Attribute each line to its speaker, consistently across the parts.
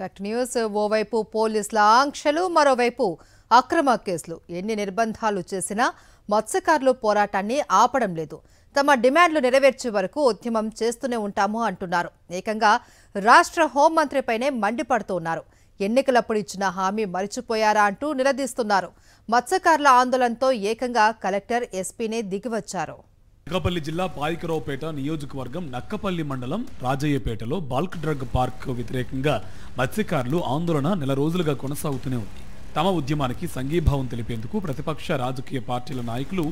Speaker 1: Back news ఓవైపు పోలీసుల ఆంక్షలు మరోవైపు అక్రమ కేసులు ఎన్ని నిర్బంధాలు చేసినా మత్స్యకారులు పోరాటాన్ని ఆపడం లేదు. తమ డిమాండ్లు నెరవేర్చే వరకు ఉద్యమం చేస్తూనే ఉంటాము అంటున్నారు. ఏకంగా రాష్ట్ర హోంమంత్రిపైనే మండిపడుతున్నారు. ఎన్నికలప్పుడు ఇచ్చిన హామీ మరిచిపోయారా అంటూ నిలదీస్తున్నారు. మత్స్యకారుల ఆందోళనతో ఏకంగా కలెక్టర్ ఎస్పీనే దిగివచ్చారు.
Speaker 2: నక్కపల్లి జిల్లా పాయికరావుపేట నియోజకవర్గం నక్కపల్లి మండలం రాజయ్యపేటలో బల్క్ డ్రగ్ పార్క్ వ్యతిరేకంగా మత్స్యకారులు ఆందోళన నెల రోజులుగా కొనసాగుతూనే ఉంది. తమ ఉద్యమానికి సంఘీభావం తెలిపేందుకు ప్రతిపక్ష రాజకీయ పార్టీల నాయకులు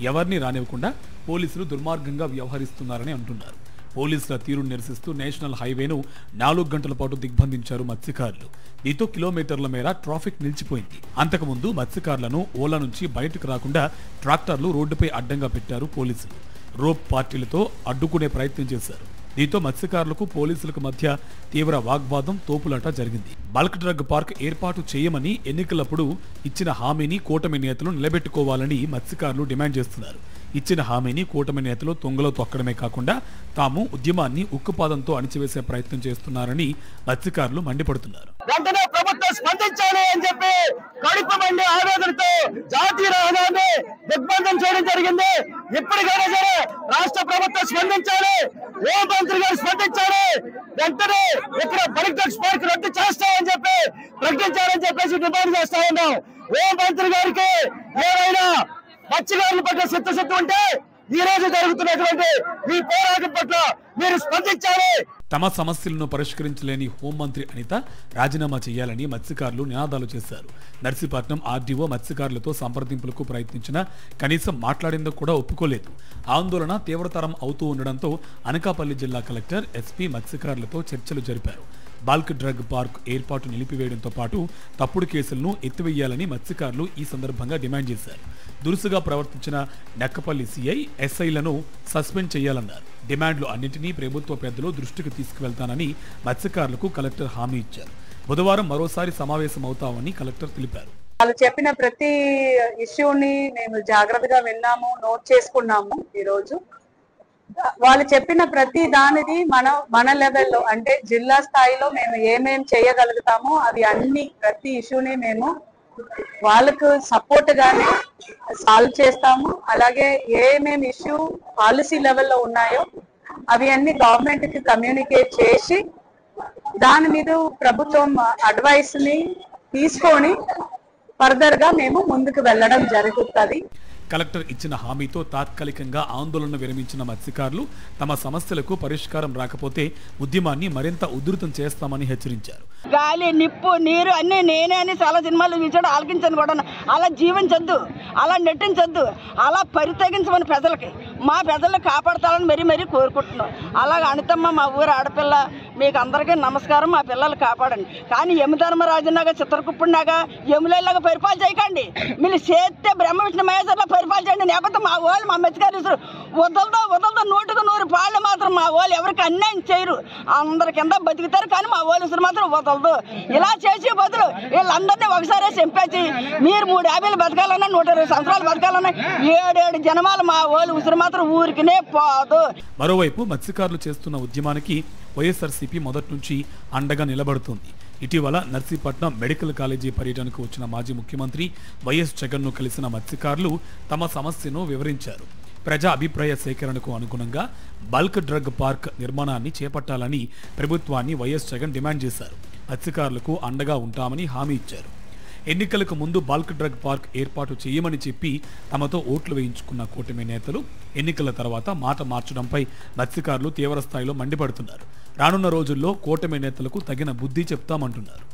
Speaker 2: ఎవరిని రానివ్వకుండా పోలీసులు దుర్మార్గంగా వ్యవహరిస్తున్నారని అంటున్నారు. పోలీసుల తీరును నిరసిస్తూ నేషనల్ హైవేను 4 గంటల పాటు దిగ్బంధించారు మత్స్యకారులు. దీంతో కిలోమీటర్ల మేర ట్రాఫిక్ నిలిచిపోయింది. అంతకుముందు మత్స్యకారులను ఓలా నుంచి బయటకు రాకుండా ట్రాక్టర్లు రోడ్డుపై అడ్డంగా పెట్టారు పోలీసులు. రోప్ పార్టీలతో అడ్డుకునే ప్రయత్నం చేశారు. దీంతో మత్స్యకారులకు పోలీసులకు మధ్య తీవ్ర వాగ్వాదం తోపులాట జరిగింది. బల్క్ డ్రగ్ పార్క్ ఏర్పాటు చేయమని ఎన్నికలప్పుడు ఇచ్చిన హామీని కూటమి నేతలు నిలబెట్టుకోవాలని మత్స్యకారులు డిమాండ్ చేస్తున్నారు. ఇచ్చిన హామీని కూటమి నేతలు తొంగలో తొక్కడమే కాకుండా తాము ఉద్యమాన్ని ఉక్కుపాదంతో అణిచివేసే ప్రయత్నం చేస్తున్నారని మత్స్యకారులు మండిపడుతున్నారు.
Speaker 3: వెంటనే ప్రభుత్వం స్పందించాలి అని చెప్పి కడుపు మండి ఆవేదనతో జాతీయ రహదారిని దిగ్బంధం చేయడం జరిగింది. ఇప్పటికైనా సరే రాష్ట్ర ప్రభుత్వం స్పందించాలి, హోంమంత్రి గారు స్పందించాలి. వెంటనే ఇక్కడ బల్క్ డ్రగ్స్ పార్క్ రద్దు చేస్తామని చెప్పి ప్రకటించాలని చెప్పేసి డిమాండ్ చేస్తా ఉన్నాం. హోంమంత్రి గారికి ఏమైనా మత్స్యకారుల పట్ల చిత్తశుద్ధి ఉంటే ఈ రోజు జరుగుతున్నటువంటి ఈ పోరాటం పట్ల మీరు స్పందించాలి.
Speaker 2: తమ సమస్యలను పరిష్కరించలేని హోంమంత్రి అనిత రాజీనామా చేయాలని మత్స్యకారులు నినాదాలు చేశారు. నర్సీపట్నం ఆర్డీఓ మత్స్యకారులతో సంప్రదింపులకు ప్రయత్నించినా కనీసం మాట్లాడేందుకు కూడా ఒప్పుకోలేదు. ఆందోళన తీవ్రతరం అవుతూ ఉండడంతో అనకాపల్లి జిల్లా కలెక్టర్ ఎస్పీ మత్స్యకారులతో చర్చలు జరిపారు. బల్క్ డ్రగ్ పార్క్ ఏర్పాటు నిలిపివేయడంతో పాటు తప్పుడు కేసులను ఎత్తివేయాలని మత్స్యకారులు ఈ సందర్భంగా డిమాండ్ చేశారు. దురుసుగా ప్రవర్తించిన నక్కపల్లి సిఐ ఎస్ఐలను సస్పెండ్ చేయాలన్నారు. డిమాండ్లు అన్నింటినీ ప్రభుత్వ పెద్దలు దృష్టికి తీసుకువెళ్తానని మత్స్యకారులకు కలెక్టర్ హామీ ఇచ్చారు. బుధవారం మరోసారి సమావేశం అవుతామని కలెక్టర్ తెలిపారు.
Speaker 4: వాళ్ళు చెప్పిన ప్రతి ఇష్యూని మేము జాగ్రత్తగా విన్నాము, నోట్ చేసుకున్నాము. ఈ రోజు వాళ్ళు చెప్పిన ప్రతి దానిది మన లెవెల్లో అంటే జిల్లా స్థాయిలో మేము ఏమేం చేయగలుగుతామో అవి అన్ని ప్రతి ఇష్యూని మేము వాళ్ళకు సపోర్ట్ గానే సాల్వ్ చేస్తాము. అలాగే ఏమేమి ఇష్యూ పాలసీ లెవెల్లో ఉన్నాయో అవి అన్ని గవర్నమెంట్ కి కమ్యూనికేట్ చేసి దాని మీద ప్రభుత్వం అడ్వైస్ ని తీసుకొని ఫర్దర్ గా మేము ముందుకు వెళ్ళడం జరుగుతుంది.
Speaker 2: కలెక్టర్ ఇచ్చిన హామీతో తాత్కాలికంగా ఆందోళన విరమించిన మత్స్యకారులు తమ సమస్యలకు పరిష్కారం రాకపోతే ఉద్యమాన్ని మరింత ఉధృతం చేస్తామని హెచ్చరించారు.
Speaker 5: గాలి, నిప్పు, నీరు అన్నీ నేనే అని చాలా సినిమాలు చూసాడు. ఆలకించను కూడా అలా జీవించొద్దు, అలా నెట్టించొద్దు, అలా పరితగించమని ప్రజలకి మా ప్రజలను కాపాడతాలని మరీ కోరుకుంటున్నాం. అలాగ అనితమ్మ మా ఊరు ఆడపిల్ల, మీకు అందరికీ నమస్కారం. మా పిల్లలు కాపాడండి. కానీ యమధర్మరాజులాగా చిత్రకుప్పుడులాగా యములలాగా పరిపాలన చేయకండి. మీరు చేస్తే బ్రహ్మ విష్ణు మహేశ్వర్లో పరిపాలన చేయండి. లేకపోతే మా వాళ్ళు మా మెచ్చగారు వదలతో 100కు 100 పాళ్ళు మాత్రం మా వాళ్ళు ఎవరికి అన్యాయం చేయరు. అందరి కింద బతుకుతారు. కానీ మా వాళ్ళు ఉసురు మాత్రం వదలదు. ఇలా చేసే బదులు వీళ్ళందరినీ ఒకసారి చంపేసి మీరు 350 బతకాలన్నా 120 సంవత్సరాలు బతకాలన్నా 7 జనమాలు మా వాళ్ళు ఉసురు మాత్రం ఊరికినే పోదు.
Speaker 2: మరోవైపు మత్స్యకారులు చేస్తున్న ఉద్యమానికి వైఎస్ఆర్సీపీ మొదటి నుంచి అండగా నిలబడుతుంది. ఇటీవల నర్సీపట్నం మెడికల్ కాలేజీ పర్యటనకు వచ్చిన మాజీ ముఖ్యమంత్రి వైఎస్ జగన్ను కలిసిన మత్స్యకారులు తమ సమస్యను వివరించారు. ప్రజా అభిప్రాయ సేకరణకు అనుగుణంగా బల్క్ డ్రగ్ పార్క్ నిర్మాణాన్ని చేపట్టాలని ప్రభుత్వాన్ని వైఎస్ జగన్ డిమాండ్ చేశారు. మత్స్యకారులకు అండగా ఉంటామని హామీ ఇచ్చారు. ఎన్నికలకు ముందు బల్క్ డ్రగ్ పార్క్ ఏర్పాటు చేయమని చెప్పి తమతో ఓట్లు వేయించుకున్న కూటమి నేతలు ఎన్నికల తర్వాత మాట మార్చడంపై మత్స్యకారులు తీవ్రస్థాయిలో మండిపడుతున్నారు. రానున్న రోజుల్లో కూటమి నేతలకు తగిన బుద్ధి చెప్తామంటున్నారు.